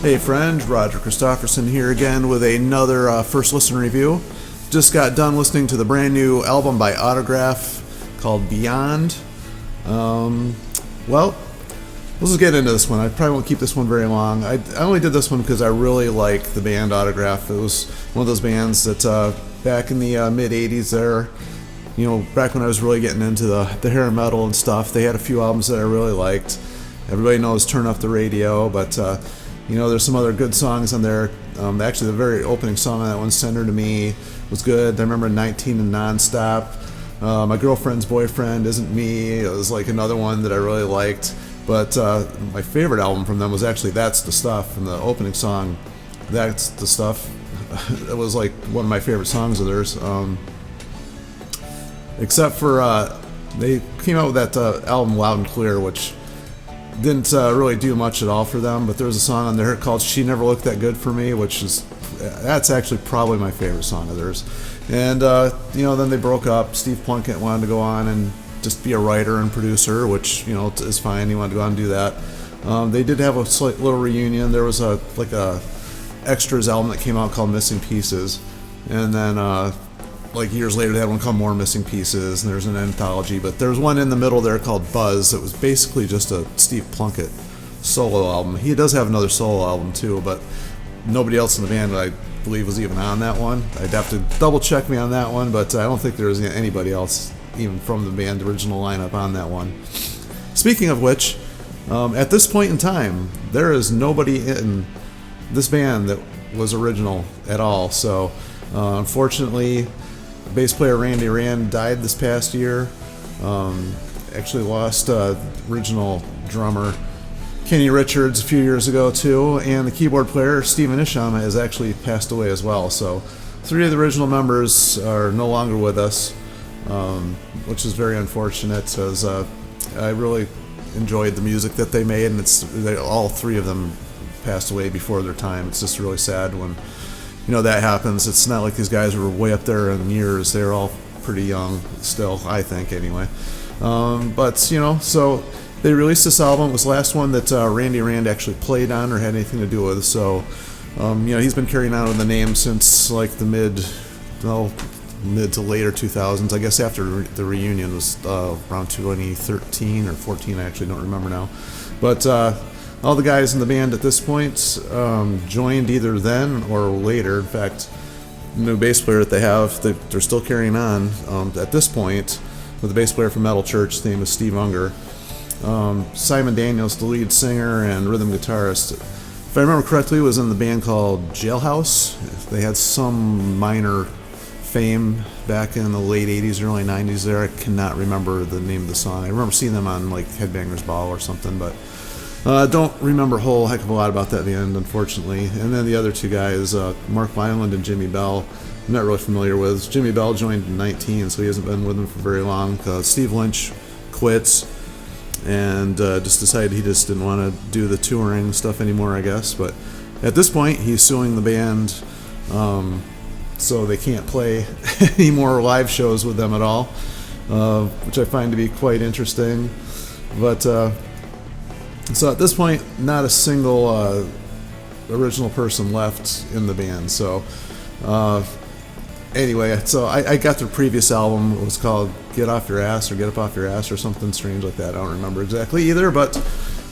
Hey friend, Roger Christofferson here again with another first listen review. Just got done listening to the brand new album by Autograph called Beyond. Well, let's just get into this one. I probably won't keep this one very long. I only did this one because I really like the band Autograph. It was one of those bands that back in the mid 80s there, you know, back when I was really getting into the hair metal and stuff, they had a few albums that I really liked. Everybody knows Turn Up the Radio, but you know, there's some other good songs on there. Actually, the very opening song on that one, Send Her to Me, was good. I remember 19 and Nonstop. My Girlfriend's Boyfriend Isn't Me. It was like another one that I really liked. But my favorite album from them was actually That's the Stuff. And the opening song, That's the Stuff, that was like one of my favorite songs of theirs. Except for they came out with that album Loud and Clear, which didn't really do much at all for them, but there was a song on there called She Never Looked That Good for Me, that's actually probably my favorite song of theirs. And you know, then they broke up. Steve Plunkett wanted to go on and just be a writer and producer, which, you know, is fine. He wanted to go on and do that. They did have a slight little reunion. There was a extras album that came out called Missing Pieces, and then like years later they had one called More Missing Pieces, and there's an anthology, but there's one in the middle there called Buzz that was basically just a Steve Plunkett solo album. He does have another solo album too, but nobody else in the band I believe was even on that one. I'd have to double check me on that one, but I don't think there was anybody else even from the band original lineup on that one. Speaking of which, at this point in time there is nobody in this band that was original at all, so unfortunately bass player Randy Rand died this past year. Actually lost original drummer Kenny Richards a few years ago too, and the keyboard player Steven Ishama has actually passed away as well. So 3 of the original members are no longer with us, which is very unfortunate, because I really enjoyed the music that they made, and all 3 of them passed away before their time. It's just really sad when, you know, that happens. It's not like these guys were way up there in years. They're all pretty young still, I think, anyway. But, you know, so they released this album. It was the last one that Randy Rand actually played on or had anything to do with. So, you know, he's been carrying on with the name since like the mid to later 2000s. I guess after the reunion was around 2013 or 14. I actually don't remember now. But all the guys in the band at this point joined either then or later. In fact, the new bass player that they have, they're still carrying on at this point with the bass player from Metal Church. His name is Steve Unger. Simon Daniels, the lead singer and rhythm guitarist, if I remember correctly, was in the band called Jailhouse. They had some minor fame back in the late 80s, early 90s there. I cannot remember the name of the song. I remember seeing them on like Headbangers Ball or something, but don't remember a whole heck of a lot about that at the end, unfortunately. And then the other 2 guys, Mark Vineland and Jimmy Bell, I'm not really familiar with. Jimmy Bell joined in 19, so he hasn't been with them for very long. Steve Lynch quits and just decided he just didn't want to do the touring stuff anymore, I guess. But at this point, he's suing the band, so they can't play any more live shows with them at all, which I find to be quite interesting. But so at this point, not a single original person left in the band. So anyway, so I got their previous album. It was called Get Off Your Ass or Get Up Off Your Ass or something strange like that. I don't remember exactly either, but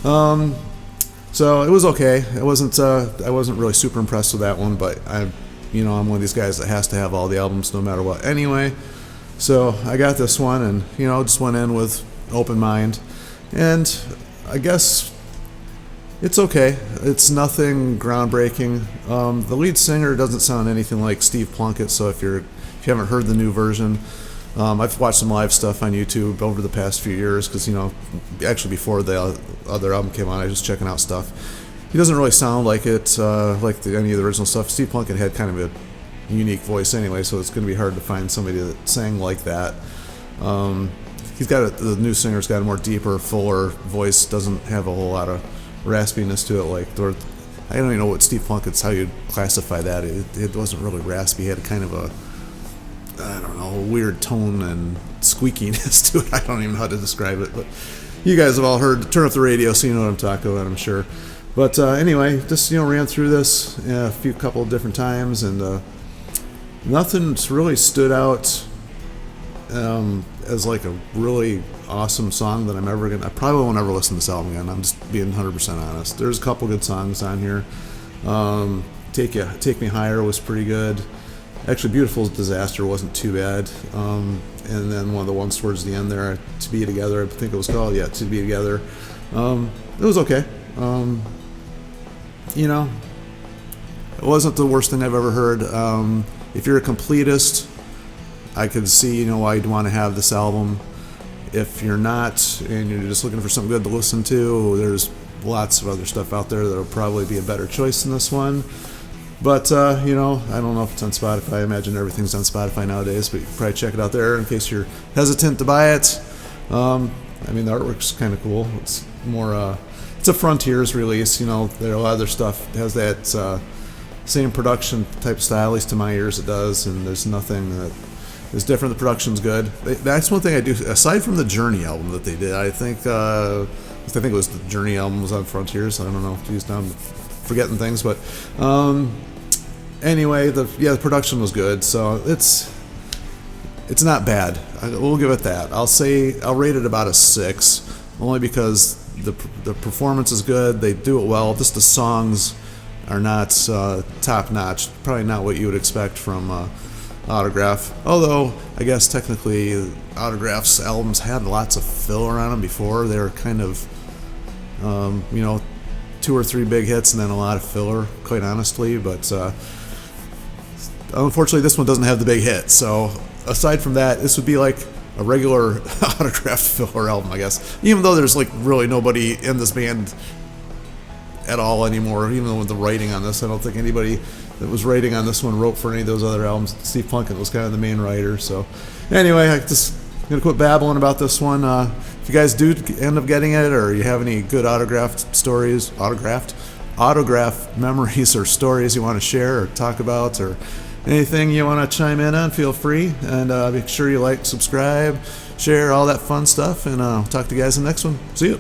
so it was okay. I wasn't really super impressed with that one, but I'm one of these guys that has to have all the albums no matter what anyway. So I got this one and, you know, just went in with open mind, and I guess it's okay. It's nothing groundbreaking. The lead singer doesn't sound anything like Steve Plunkett, so if you haven't heard the new version, I've watched some live stuff on YouTube over the past few years because, you know, actually before the other album came out, I was just checking out stuff. He doesn't really sound like it, like any of the original stuff. Steve Plunkett had kind of a unique voice anyway, so it's going to be hard to find somebody that sang like that. The new singer's got a more deeper, fuller voice, doesn't have a whole lot of raspiness to it. I don't even know what Steve Plunkett's, how you'd classify that. It wasn't really raspy. It had kind of a weird tone and squeakiness to it. I don't even know how to describe it, but you guys have all heard Turn Up the Radio, so you know what I'm talking about, I'm sure. But anyway, just ran through this a few couple of different times, and nothing's really stood out as like a really awesome song that I probably won't ever listen to this album again. I'm just being 100% honest. There's a couple good songs on here. Take Me Higher was pretty good. Actually, Beautiful Disaster wasn't too bad. And then one of the ones towards the end there, To Be Together, I think it was called, To Be Together. It was okay. It wasn't the worst thing I've ever heard. If you're a completist, I could see why you'd want to have this album. If you're not, and you're just looking for something good to listen to, there's lots of other stuff out there that'll probably be a better choice than this one. But I don't know if it's on Spotify. I imagine everything's on Spotify nowadays, but you can probably check it out there in case you're hesitant to buy it. The artwork's kind of cool. It's more it's a Frontiers release. There are a lot of their stuff has that same production type style, at least to my ears it does, and there's nothing that is different. The production's good. That's one thing I do, aside from the Journey album that they did. I think it was the Journey album was on Frontiers. I don't know. Geez, now I'm forgetting things, but anyway, the production was good, so it's not bad. We'll give it that. I'll rate it about a 6, only because the performance is good. They do it well. Just the songs are not top notch. Probably not what you would expect from Autograph. Although I guess technically Autograph's albums had lots of filler on them before. They were kind of 2 or 3 big hits and then a lot of filler, quite honestly. But unfortunately, this one doesn't have the big hit. So aside from that, this would be like a regular Autograph filler album, I guess. Even though there's like really nobody in this band at all anymore, even with the writing on this, I don't think anybody that was writing on this one wrote for any of those other albums. Steve Plunkett was kind of the main writer. So anyway, I'm gonna quit babbling about this one. If you guys do end up getting it, or you have any good autograph memories or stories you want to share or talk about, or anything you want to chime in on, feel free. And make sure you like, subscribe, share, all that fun stuff. And I'll talk to you guys in the next one. See you.